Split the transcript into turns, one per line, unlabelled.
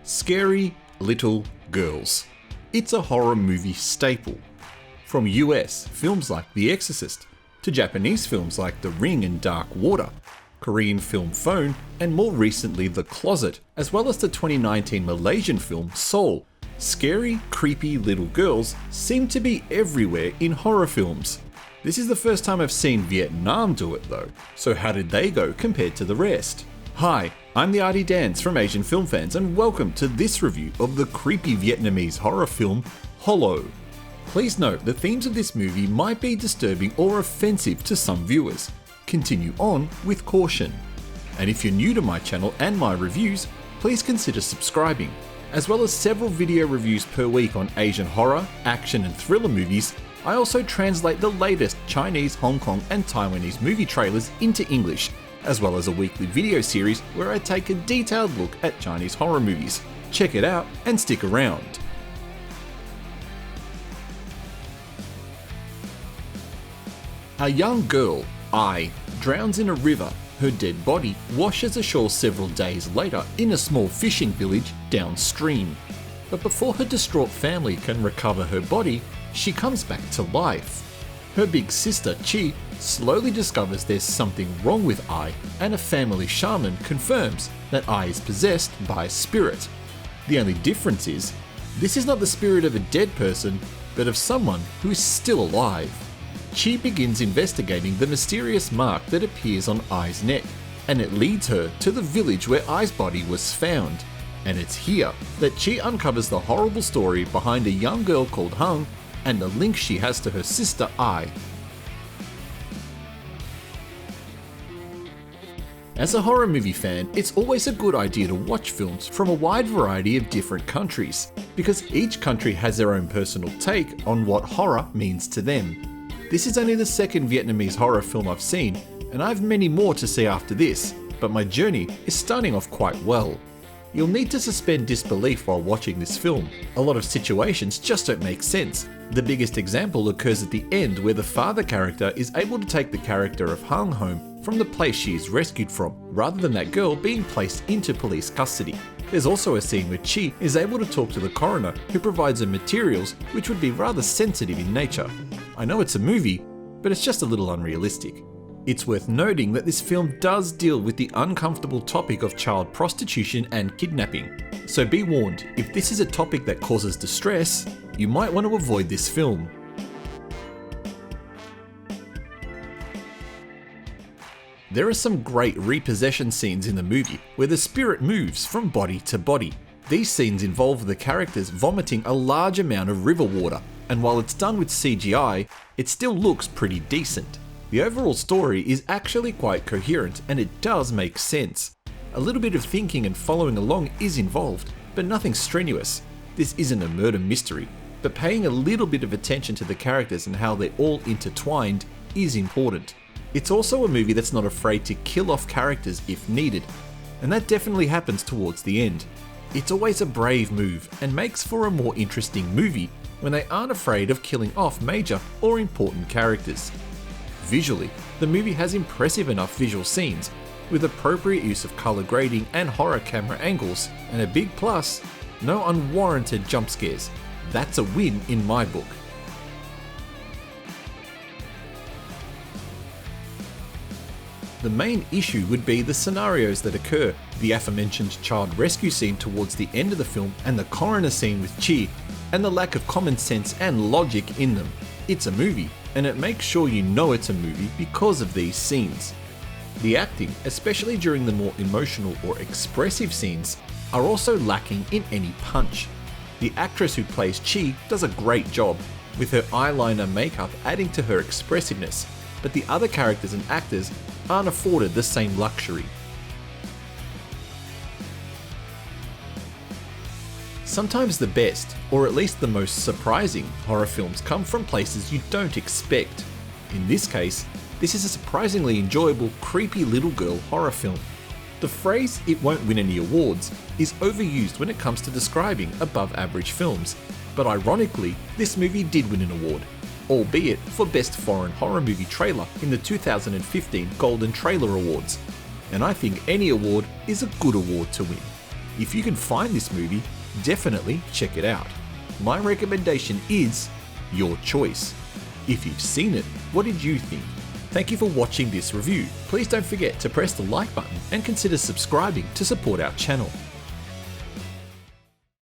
Scary Little Girls. It's a horror movie staple. From US films like The Exorcist, to Japanese films like The Ring and Dark Water, Korean film Phone, and more recently The Closet, as well as the 2019 Malaysian film Soul, scary, creepy little girls seem to be everywhere in horror films. This is the first time I've seen Vietnam do it though, so how did they go compared to the rest? Hi, I'm the Artie Dans from Asian Film Fans and welcome to this review of the creepy Vietnamese horror film Hollow. Please note the themes of this movie might be disturbing or offensive to some viewers. Continue on with caution. And if you're new to my channel and my reviews, please consider subscribing. As well as several video reviews per week on Asian horror, action and thriller movies, I also translate the latest Chinese, Hong Kong and Taiwanese movie trailers into English, as well as a weekly video series where I take a detailed look at Chinese horror movies. Check it out and stick around. A young girl, Ai, drowns in a river. Her dead body washes ashore several days later in a small fishing village downstream. But before her distraught family can recover her body, she comes back to life. Her big sister, Chi, slowly discovers there's something wrong with Ai, and a family shaman confirms that Ai is possessed by a spirit. The only difference is, this is not the spirit of a dead person, but of someone who is still alive. Chi begins investigating the mysterious mark that appears on Ai's neck, and it leads her to the village where Ai's body was found. And it's here that Chi uncovers the horrible story behind a young girl called Hung and the link she has to her sister Ai. As a horror movie fan, it's always a good idea to watch films from a wide variety of different countries, because each country has their own personal take on what horror means to them. This is only the second Vietnamese horror film I've seen, and I have many more to see after this, but my journey is starting off quite well. You'll need to suspend disbelief while watching this film. A lot of situations just don't make sense. The biggest example occurs at the end, where the father character is able to take the character of Hung home from the place she is rescued from, rather than that girl being placed into police custody. There's also a scene where Chi is able to talk to the coroner, who provides her materials which would be rather sensitive in nature. I know it's a movie, but it's just a little unrealistic. It's worth noting that this film does deal with the uncomfortable topic of child prostitution and kidnapping. So be warned, if this is a topic that causes distress, you might want to avoid this film. There are some great repossession scenes in the movie where the spirit moves from body to body. These scenes involve the characters vomiting a large amount of river water, and while it's done with CGI, it still looks pretty decent. The overall story is actually quite coherent and it does make sense. A little bit of thinking and following along is involved, but nothing strenuous. This isn't a murder mystery, but paying a little bit of attention to the characters and how they're all intertwined is important. It's also a movie that's not afraid to kill off characters if needed, and that definitely happens towards the end. It's always a brave move and makes for a more interesting movie when they aren't afraid of killing off major or important characters. Visually, the movie has impressive enough visual scenes, with appropriate use of color grading and horror camera angles, and a big plus, no unwarranted jump scares. That's a win in my book. The main issue would be the scenarios that occur, the aforementioned child rescue scene towards the end of the film and the coroner scene with Chi, and the lack of common sense and logic in them. It's a movie, and it makes sure you know it's a movie because of these scenes. The acting, especially during the more emotional or expressive scenes, are also lacking in any punch. The actress who plays Chi does a great job, with her eyeliner makeup adding to her expressiveness, but the other characters and actors aren't afforded the same luxury. Sometimes the best, or at least the most surprising, horror films come from places you don't expect. In this case, this is a surprisingly enjoyable, creepy little girl horror film. The phrase "it won't win any awards" is overused when it comes to describing above average films, but ironically, this movie did win an award, albeit for Best Foreign Horror Movie Trailer in the 2015 Golden Trailer Awards, and I think any award is a good award to win. If you can find this movie, definitely check it out. My recommendation is your choice. If you've seen it, what did you think? Thank you for watching this review. Please don't forget to press the like button and consider subscribing to support our channel.